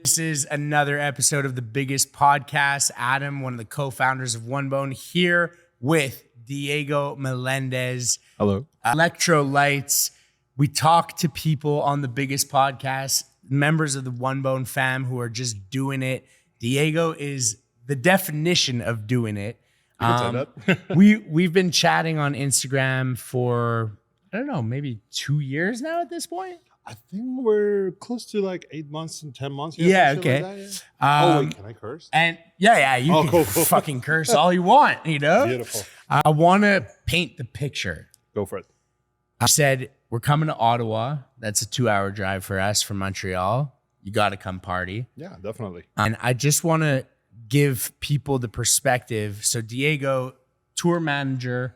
This is another episode of the biggest podcast. Adam, one of the co-founders of OneBone, here with Diego Melendez. Hello. Electrolights. We talk to people on the biggest podcast, members of the OneBone fam who are just doing it. Diego is the definition of doing it. We've been chatting on Instagram for, I don't know, maybe 2 years now at this point. I think we're close to like 8 months and 10 months. Yeah, okay. Like that, yeah. Wait, can I curse? And you can cool. fucking curse all you want, you know? Beautiful. I want to paint the picture. Go for it. I said, we're coming to Ottawa. That's a 2-hour drive for us from Montreal. You got to come party. Yeah, definitely. And I just want to give people the perspective. So Diego, tour manager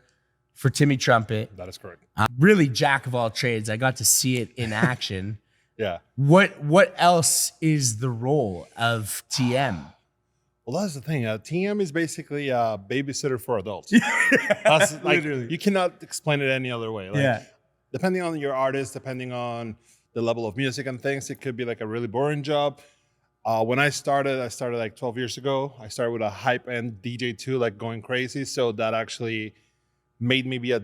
for Timmy Trumpet. That is correct. Really jack of all trades. I got to see it in action. Yeah. What else is the role of TM? Well, that's the thing. TM is basically a babysitter for adults. That's like, Literally. you cannot explain it any other way. Like, depending on your artist, depending on the level of music and things, it could be like a really boring job. When I started like 12 years ago. I started with a hype end DJ too, like going crazy. So that actually made me be a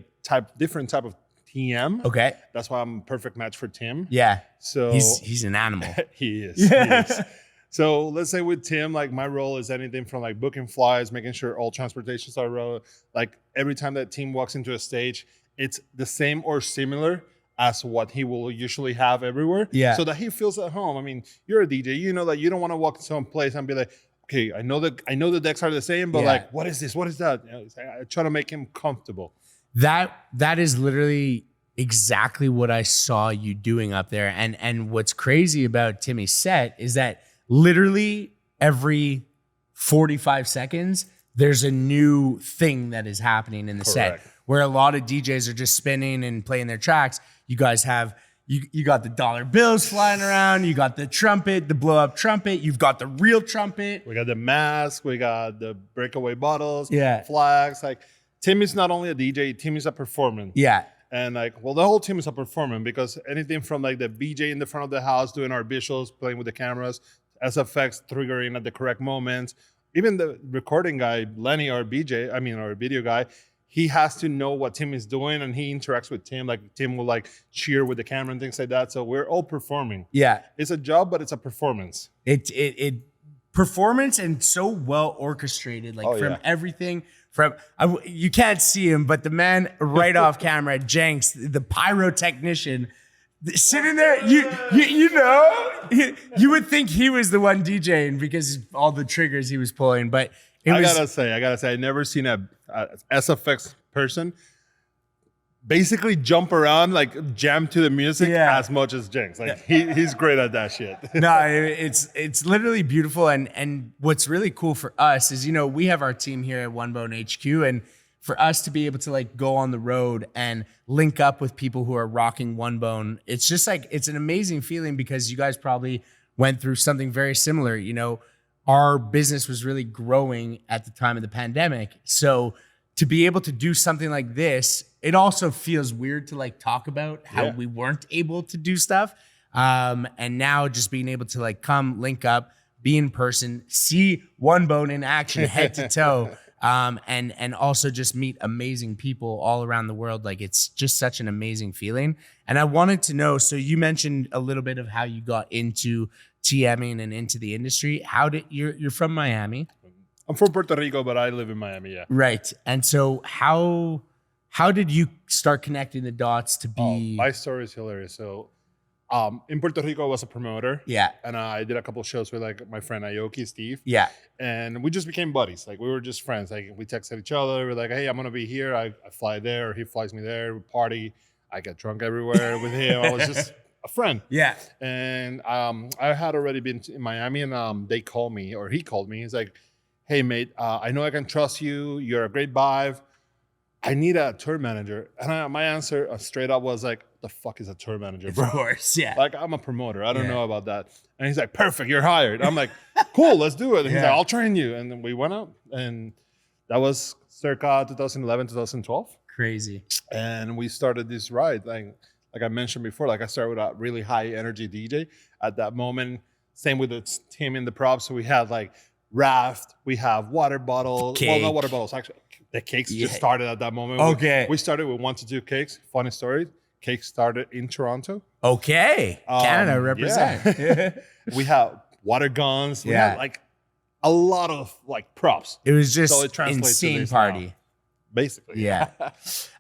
different type of TM. Okay. That's why I'm a perfect match for Tim. Yeah. So he's an animal. He is. Yeah. He is. So let's say with Tim, like my role is anything from like booking flights, making sure all transportations are like every time that Tim walks into a stage, it's the same or similar as what he will usually have everywhere. Yeah. So that he feels at home. I mean, you're a DJ, you know that you don't want to walk to some place and be like, okay, I know the decks are the same, but like, what is this? What is that? I try to make him comfortable. That is literally exactly what I saw you doing up there. And what's crazy about Timmy's set is that literally every 45 seconds, there's a new thing that is happening in the set. Where a lot of DJs are just spinning and playing their tracks. You guys have, you got the dollar bills flying around. You got the trumpet, the blow up trumpet. You've got the real trumpet. We got the mask. We got the breakaway bottles. Yeah. Flags. Like Tim is not only a DJ, Tim is a performer. Yeah. And like, well, the whole team is a performer because anything from like the BJ in the front of the house doing our visuals, playing with the cameras, SFX triggering at the correct moments. Even the recording guy, Lenny, our video guy, he has to know what Tim is doing and he interacts with Tim. Like Tim will like cheer with the camera and things like that. So we're all performing. Yeah. It's a job, but it's a performance. It performance and so well orchestrated, like everything from, you can't see him, but the man right off camera, Jenks, the pyrotechnician, sitting there, you know, you would think he was the one DJing because all the triggers he was pulling, but I gotta say, I've never seen a SFX person basically jump around, like jam to the music as much as Jenks. Like he's great at that shit. No, it's literally beautiful. And what's really cool for us is, you know, we have our team here at OneBone HQ, and for us to be able to like go on the road and link up with people who are rocking OneBone, it's just like, it's an amazing feeling because you guys probably went through something very similar. You know, our business was really growing at the time of the pandemic. So to be able to do something like this, it also feels weird to like talk about how we weren't able to do stuff. And now just being able to like come link up, be in person, see OneBone in action head to toe. And also just meet amazing people all around the world. Like it's just such an amazing feeling. And I wanted to know, so you mentioned a little bit of how you got into TMing and into the industry. You're from Miami? I'm from Puerto Rico, but I live in Miami, yeah. Right. And so how did you start connecting the dots to be? My story is hilarious. So in Puerto Rico, I was a promoter. Yeah. And I did a couple of shows with like my friend Aoki, Steve. Yeah. And we just became buddies. Like we were just friends. Like we texted each other. We're like, hey, I'm going to be here. I fly there. Or he flies me there. We party. I get drunk everywhere with him. I was just a friend. Yeah. And I had already been in Miami and they called me, or he called me. He's like, hey, mate, I know I can trust you. You're a great vibe. I need a tour manager. And my answer straight up was like, the fuck is a tour manager, bro? Of course, yeah. Like, I'm a promoter. I don't know about that. And he's like, perfect, you're hired. I'm like, cool, let's do it. And he's like, I'll train you. And then we went out. And that was circa 2011, 2012. Crazy. And we started this ride. Like I mentioned before, like I started with a really high energy DJ. At that moment, Same with the team in the props. So we had like raft, we have water bottles. Well, not water bottles, actually. The cakes just started at that moment. Okay. We started with 1 to 2 cakes. Funny story. Cake started in Toronto. Okay. Canada represent. Yeah. We have water guns. We had like a lot of like props. It was just insane party. Now, basically. Yeah.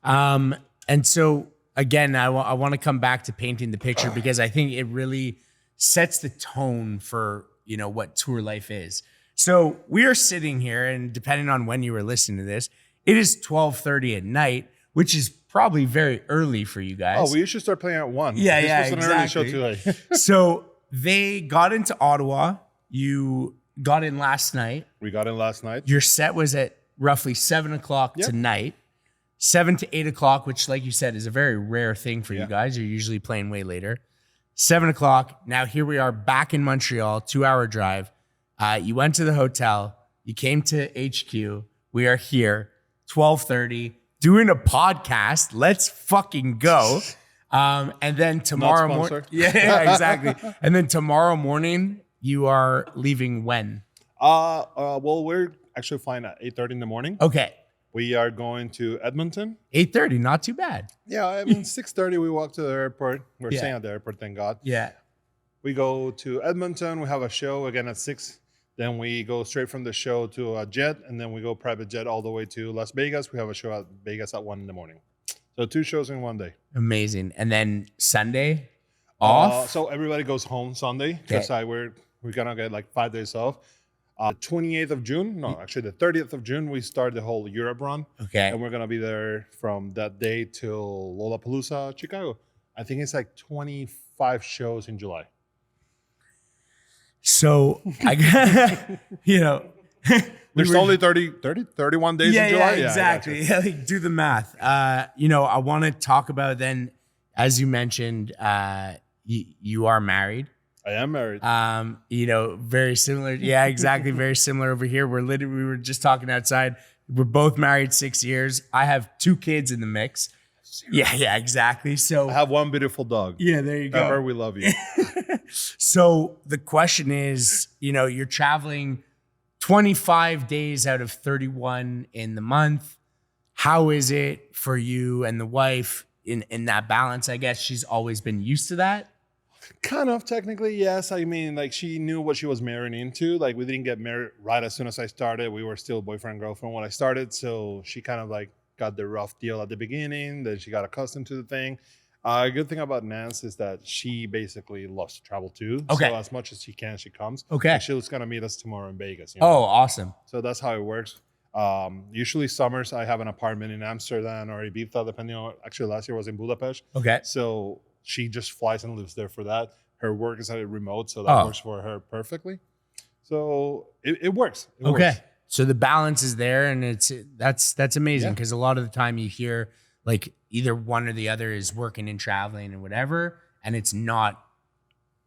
And so again, I want to come back to painting the picture because I think it really sets the tone for, what tour life is. So we are sitting here, and depending on when you were listening to this, it is 12:30 at night, which is probably very early for you guys. Oh, we should start playing at 1. Yeah, this was an early show too late. So they got into Ottawa. You got in last night. We got in last night. Your set was at roughly 7 o'clock tonight. 7 to 8 o'clock, which, like you said, is a very rare thing for you guys. You're usually playing way later. 7 o'clock. Now here we are back in Montreal, 2-hour drive. You went to the hotel. You came to HQ. We are here, 12:30, doing a podcast. Let's fucking go. And then tomorrow morning. Yeah, exactly. And then tomorrow morning, you are leaving when? Well, we're actually flying at 8:30 in the morning. Okay. We are going to Edmonton. 8:30, not too bad. Yeah, I mean, 6:30 we walk to the airport. We're staying at the airport, thank God. Yeah. We go to Edmonton. We have a show again at 6. Then we go straight from the show to a jet, and then we go private jet all the way to Las Vegas. We have a show at Vegas at 1 in the morning. So 2 shows in one day. Amazing. And then Sunday off? So everybody goes home Sunday because we're going to get like 5 days off. 28th of June, no, actually the 30th of June, we start the whole Europe run. Okay. And we're going to be there from that day till Lollapalooza, Chicago. I think it's like 25 shows in July. So, there's only 31 days in July. Yeah, exactly. Yeah, like, do the math. I want to talk about then, as you mentioned, you are married. I am married. Very similar. Yeah, exactly. Very similar over here. We were just talking outside. We're both married 6 years. I have 2 kids in the mix. Yeah, exactly. So I have 1 beautiful dog. Yeah, there you go. Pepper, we love you. So the question is, you're traveling 25 days out of 31 in the month. How is it for you and the wife in that balance? I guess she's always been used to that. Kind of, technically, yes. I mean, like, she knew what she was marrying into. Like, we didn't get married right as soon as I started. We were still boyfriend and girlfriend when I started. So she kind of like got the rough deal at the beginning. Then she got accustomed to the thing. A good thing about Nance is that she basically loves to travel too. Okay. So as much as she can, she comes. Okay. And she's going to meet us tomorrow in Vegas. Oh, awesome. So that's how it works. Usually summers, I have an apartment in Amsterdam or Ibiza, depending on, actually last year was in Budapest. Okay. So she just flies and lives there for that. Her work is at a remote, so that works for her perfectly. So it works. It works. So the balance is there, and that's amazing because a lot of the time you hear like either one or the other is working and traveling and whatever, and it's not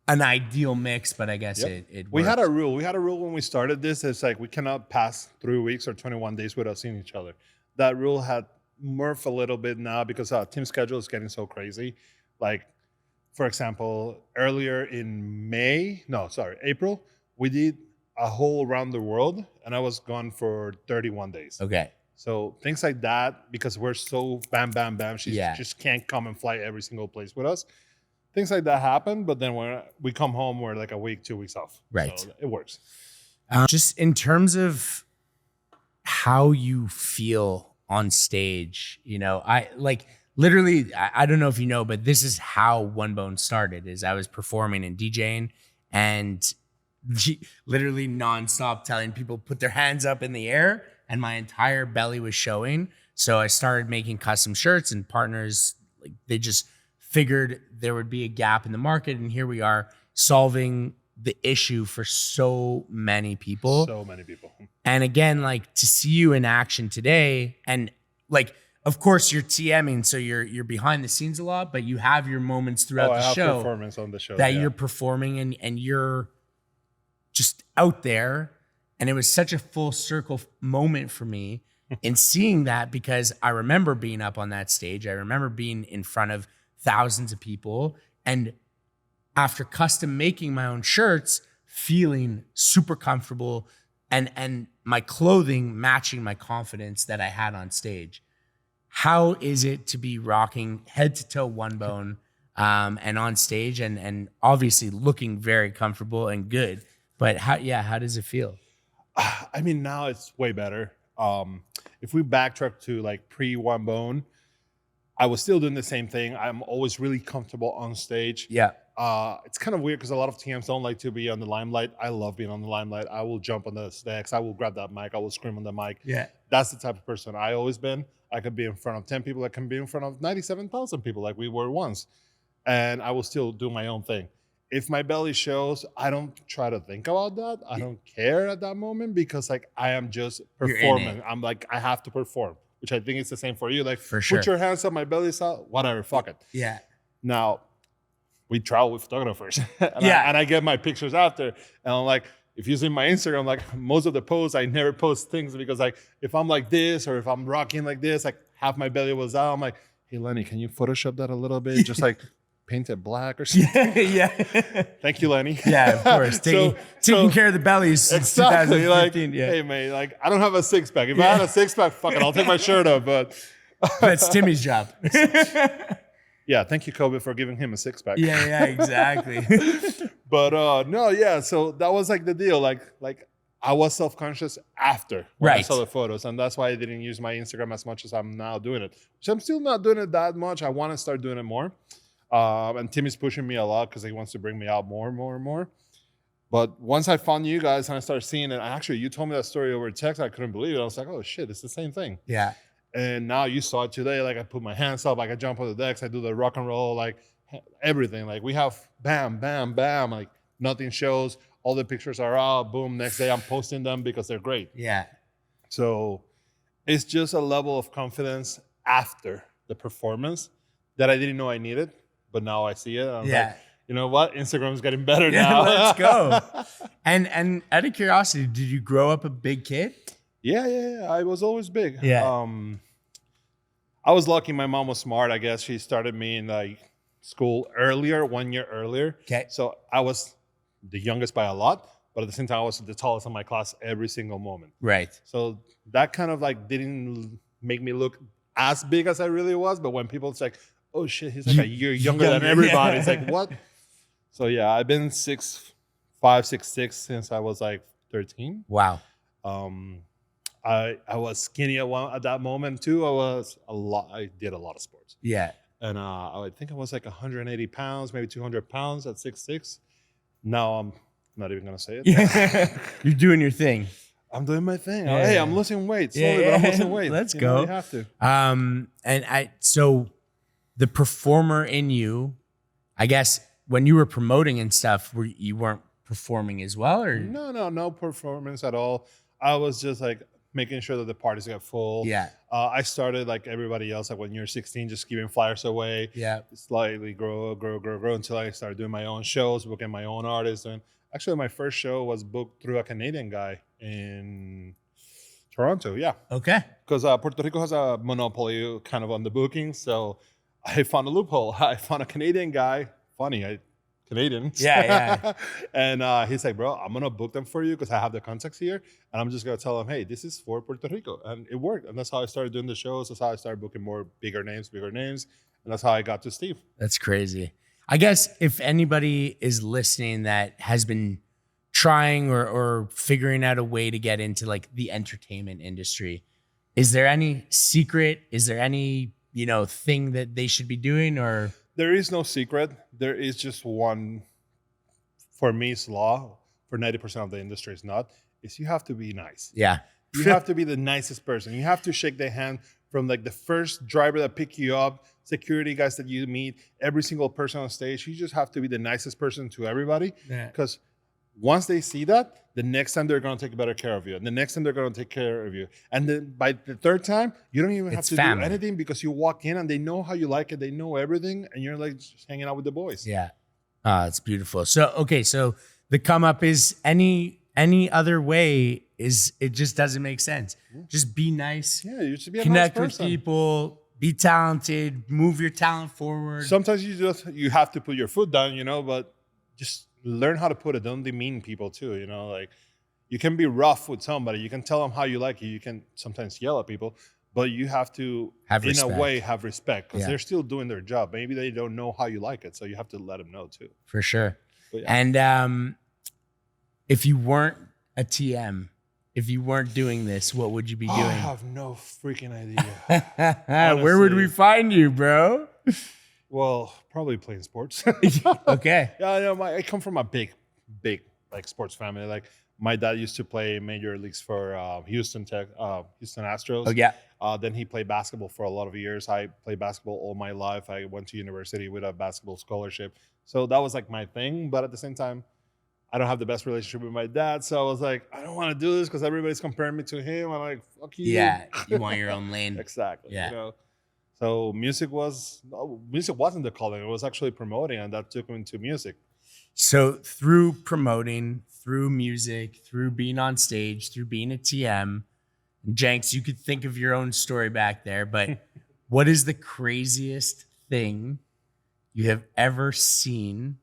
an ideal mix, but I guess it works. We had a rule. We had a rule when we started this. It's like we cannot pass 3 weeks or 21 days without seeing each other. That rule had morphed a little bit now because our team schedule is getting so crazy. Like, for example, earlier in April, we did a whole around the world, and I was gone for 31 days. Okay. So things like that, because we're so bam, bam, bam, she just can't come and fly every single place with us. Things like that happen, but then when we come home, we're like a week, 2 weeks off. Right. So it works. Just in terms of how you feel on stage, I like literally, I don't know if you know, but this is how One Bone started. Is I was performing and DJing, and literally nonstop telling people put their hands up in the air, and my entire belly was showing. So I started making custom shirts, and partners, like, they just figured there would be a gap in the market, and here we are solving the issue for so many people. So many people. And again, like, to see you in action today, and like, of course you're TMing, so you're behind the scenes a lot, but you have your moments throughout the show. Performance on the show that you're performing and you're just out there. And it was such a full circle moment for me in seeing that, because I remember being up on that stage. I remember being in front of thousands of people, and after custom making my own shirts, feeling super comfortable and my clothing matching my confidence that I had on stage. How is it to be rocking head to toe One Bone and on stage and obviously looking very comfortable and good? But how does it feel? I mean, now it's way better. If we backtrack to like pre One Bone, I was still doing the same thing. I'm always really comfortable on stage. Yeah. It's kind of weird because a lot of TMs don't like to be on the limelight. I love being on the limelight. I will jump on the stacks. I will grab that mic. I will scream on the mic. Yeah. That's the type of person I always been. I could be in front of 10 people. I can be in front of 97,000 people like we were once. And I will still do my own thing. If my belly shows, I don't try to think about that. I don't care at that moment because like I am just performing. I'm like, I have to perform, which I think is the same for you. Like, for sure. Put your hands up, my belly's out, whatever, fuck it. Yeah. Now, we travel with photographers. And I get my pictures after. And I'm like, if you see my Instagram, like most of the posts, I never post things because like if I'm like this or if I'm rocking like this, like half my belly was out. I'm like, hey, Lenny, can you Photoshop that a little bit? Just like paint it black or something. Yeah. Thank you, Lenny. Yeah, of course. Taking care of the bellies since exactly. 2015. Like, hey, man, like I don't have a six pack. If I had a six pack, fuck it, I'll take my shirt off. But that's Timmy's job. Yeah, thank you, Kobe, for giving him a six pack. Yeah, exactly. But no, yeah. So that was like the deal. Like I was self-conscious after when I saw the photos, and that's why I didn't use my Instagram as much as I'm now doing it. Which I'm still not doing it that much. I want to start doing it more. And Timmy's pushing me a lot because he wants to bring me out more and more and more. But once I found you guys and I started seeing it, actually, you told me that story over text. I couldn't believe it. I was like, oh shit, it's the same thing. Yeah. And now you saw it today. Like I put my hands up, like I jump on the decks, I do the rock and roll, like everything. Like we have bam, bam, bam. Like nothing shows. All the pictures are out. Boom. Next day I'm posting them because they're great. Yeah. So it's just a level of confidence after the performance that I didn't know I needed, but now I see it. I'm like, you know what? Instagram's getting better now. Let's go. And out of curiosity, did you grow up a big kid? Yeah. I was always big. Yeah. I was lucky. My mom was smart. I guess she started me in like school earlier, 1 year earlier. Okay. So I was the youngest by a lot, but at the same time, I was the tallest in my class every single moment. Right. So that kind of like didn't make me look as big as I really was. But when people it's like, oh shit, he's like a year younger than everybody. It's like, what? So yeah, I've been 6'5", 6'6" since I was like 13. Wow. I was skinny at that moment too. I did a lot of sports. Yeah. And I think I was like 180 pounds, maybe 200 pounds at 6'6". Now I'm not even going to say it. Yeah. You're doing your thing. I'm doing my thing. Yeah. Hey, I'm losing weight slowly, but I'm losing weight. Let's go. You have to. So the performer in you, I guess when you were promoting and stuff, you weren't performing as well, or? No performance at all. I was just like making sure that the parties got full. Yeah. I started like everybody else, like when you're 16, just giving flyers away. Yeah. Slightly grow until I started doing my own shows, booking my own artists. And actually, my first show was booked through a Canadian guy in Toronto. Yeah. Okay. Because Puerto Rico has a monopoly kind of on the booking. So I found a loophole. I found a Canadian guy. Funny, Canadian. Yeah. And he's like, bro, I'm going to book them for you because I have the contacts here. And I'm just going to tell them, hey, this is for Puerto Rico. And it worked. And that's how I started doing the shows. That's how I started booking more bigger names. And that's how I got to Steve. That's crazy. I guess if anybody is listening that has been trying or figuring out a way to get into like the entertainment industry, is there any secret? Is there any, thing that they should be doing or? There is no secret. There is just one, for me, it's law. For 90% of the industry, it's not. Is you have to be nice. Yeah. You have to be the nicest person. You have to shake their hand from like the first driver that pick you up, security guys that you meet, every single person on stage. You just have to be the nicest person to everybody. Because once they see that, the next time they're going to take better care of you. And the next time they're going to take care of you. And then by the third time, you don't even have to do anything because you walk in and they know how you like it. They know everything. And you're like just hanging out with the boys. Yeah. It's beautiful. So, okay. So the come up is any other way is it just doesn't make sense. Just be nice. Yeah. You should be a connect nice with person. people, be talented, move your talent forward. Sometimes you have to put your foot down, but just learn how to put it. Don't demean people too. You know, like you can be rough with somebody. You can tell them how you like it. You can sometimes yell at people, but you have to, in a way, have respect because they're still doing their job. Maybe they don't know how you like it, so you have to let them know too. For sure. And if you weren't a TM, if you weren't doing this, what would you be doing? I have no freaking idea. Where would we find you, bro? Well, probably playing sports. Okay. Yeah, I come from a big like sports family. Like my dad used to play major leagues for Houston Astros. Oh yeah. Then he played basketball for a lot of years. I played basketball all my life. I went to university with a basketball scholarship. So that was like my thing. But at the same time, I don't have the best relationship with my dad. So I was like, I don't want to do this because everybody's comparing me to him. I'm like, fuck you. Yeah, you want your own lane. Exactly. Yeah. You know? So music wasn't the calling. It was actually promoting, and that took me into music. So through promoting, through music, through being on stage, through being a TM, Jenks, you could think of your own story back there, but what is the craziest thing you have ever seen?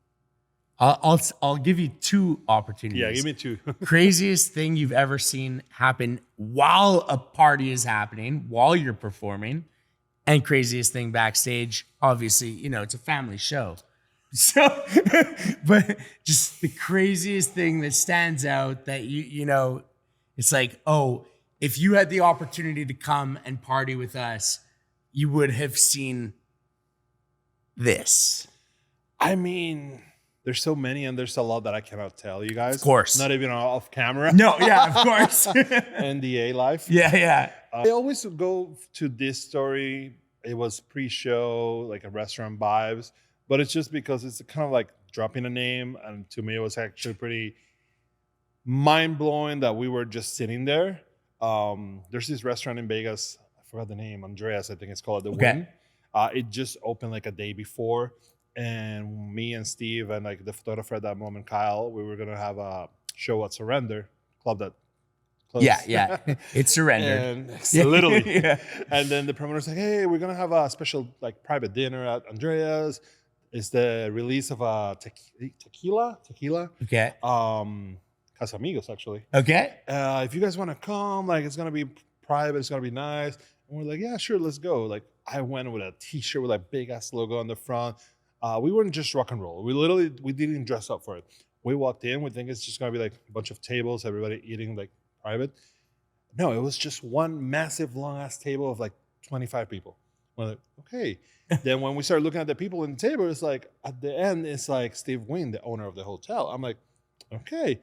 I'll give you two opportunities. Yeah, give me two. Craziest thing you've ever seen happen while a party is happening, while you're performing, and craziest thing backstage. Obviously, it's a family show. So, but just the craziest thing that stands out that it's like, oh, if you had the opportunity to come and party with us, you would have seen this. I mean, there's so many, and there's a lot that I cannot tell you guys. Of course. Not even off camera. No, yeah, of course. NDA life. Yeah. I always go to this story. It was pre-show, like a restaurant vibes, but it's just because it's kind of like dropping a name. And to me, it was actually pretty mind-blowing that we were just sitting there. There's this restaurant in Vegas. I forgot the name. Andreas, I think it's called. The Win. It just opened like a day before. And me and Steve and like the photographer at that moment, Kyle, we were going to have a show at Surrender, club that closed. Yeah. It's surrendered. And literally. Yeah. And then the promoter's like, hey, we're going to have a special like private dinner at Andreas. It's the release of a tequila. Okay. Casamigos, actually. Okay. If you guys want to come, like it's going to be private. It's going to be nice. And we're like, yeah, sure, let's go. Like I went with a t-shirt with a big ass logo on the front. We weren't just rock and roll. We didn't dress up for it. We walked in. We think it's just going to be like a bunch of tables, everybody eating like private. No, it was just one massive long ass table of like 25 people. We're like, okay. Then when we started looking at the people in the table, it's like at the end, it's like Steve Wynn, the owner of the hotel. I'm like, okay.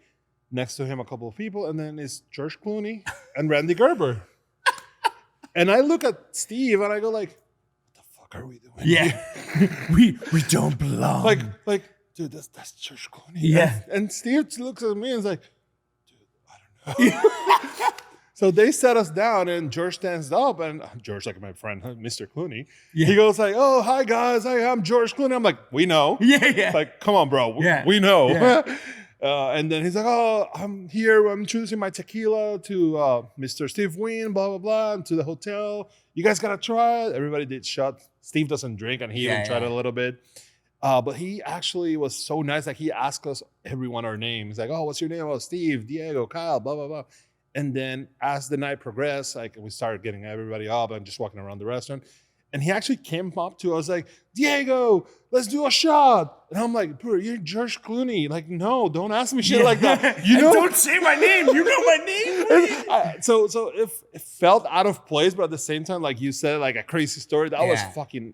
Next to him, a couple of people. And then it's George Clooney and Randy Gerber. And I look at Steve and I go like, are we doing? Yeah. we don't belong. Like, dude, that's George Clooney. Yeah. And Steve looks at me and is like, dude, I don't know. So they set us down and George stands up and George, like my friend, Mr. Clooney, he goes like, oh, hi guys. I'm George Clooney. I'm like, we know. Yeah. Like, come on, bro. We know. Yeah. And then he's like, oh, I'm here. I'm introducing my tequila to Mr. Steve Wynn, blah, blah, blah, and to the hotel. You guys got to try it. Everybody did shots. Steve doesn't drink, and he even tried it a little bit. But he actually was so nice. Like, he asked us, everyone, our names. Like, oh, what's your name? Oh, Steve, Diego, Kyle, blah, blah, blah. And then as the night progressed, like, we started getting everybody up and just walking around the restaurant. And he actually came up to us like, Diego, let's do a shot. And I'm like, bro, you're George Clooney. Like, no, don't ask me shit like that. You know? Don't say my name. You know my name. So it felt out of place, but at the same time, like you said, like a crazy story. That was fucking,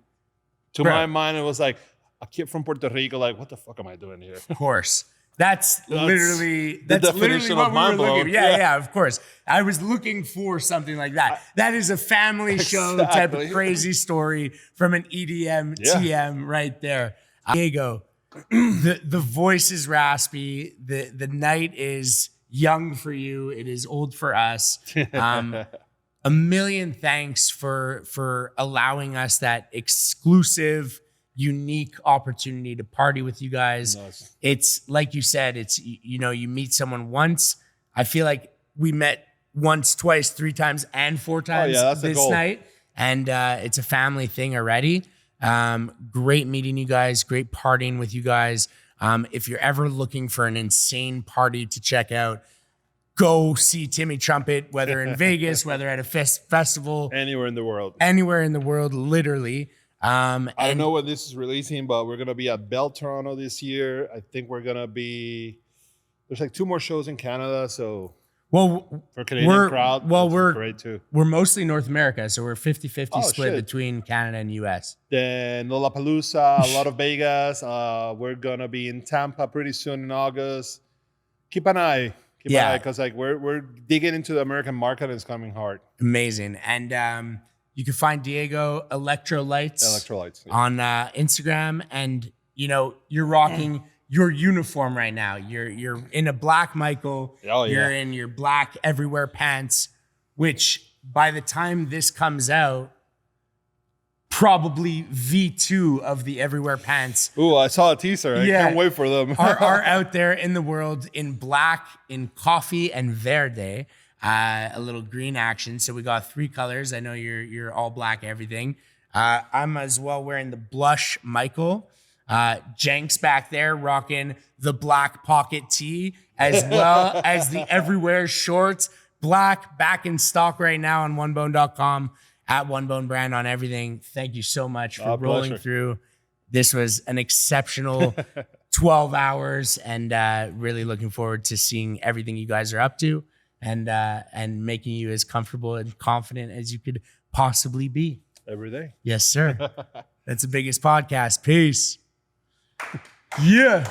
to my mind, it was like a kid from Puerto Rico. Like, what the fuck am I doing here? Of course. That's literally what of we were mind looking. blown. Yeah, of course. I was looking for something like that. That is a family show type of crazy story from an EDM TM right there. Diego, the voice is raspy. The night is young for you. It is old for us. A million thanks for allowing us that exclusive, unique opportunity to party with you guys. Nice. It's like you said, it's, you meet someone once. I feel like we met once, twice, 3 times, and 4 times this night. And it's a family thing already. Great meeting you guys, great partying with you guys. If you're ever looking for an insane party to check out, go see Timmy Trumpet, whether in Vegas, whether at a festival. Anywhere in the world. Anywhere in the world, literally. I don't know when this is releasing, but we're going to be at Bell Toronto this year. I think we're going to be... There's like 2 more shows in Canada, so... Well, for Canadian crowd, we're great too. We're mostly North America, so we're 50-50 split between Canada and US. Then Lollapalooza, a lot of Vegas. We're gonna be in Tampa pretty soon in August. Keep an eye, because like we're digging into the American market and it's coming hard. Amazing, and you can find Diego Electrolights on Instagram, and you're rocking your uniform right now. You're in a black Michael. Oh, yeah. You're in your black everywhere pants, which by the time this comes out, probably V2 of the everywhere pants. Ooh, I saw a teaser. I can't wait for them. are out there in the world in black, in coffee, and verde. A little green action. So we got 3 colors. I know you're all black everything. I'm as well wearing the blush Michael. Jenks back there rocking the black pocket tee, as well as the everywhere shorts, black, back in stock right now on onebone.com, at OneBone Brand on everything. Thank you so much for rolling through. This was an exceptional 12 hours, and really looking forward to seeing everything you guys are up to, and making you as comfortable and confident as you could possibly be. Every day. Yes, sir. That's the biggest podcast. Peace. Yeah.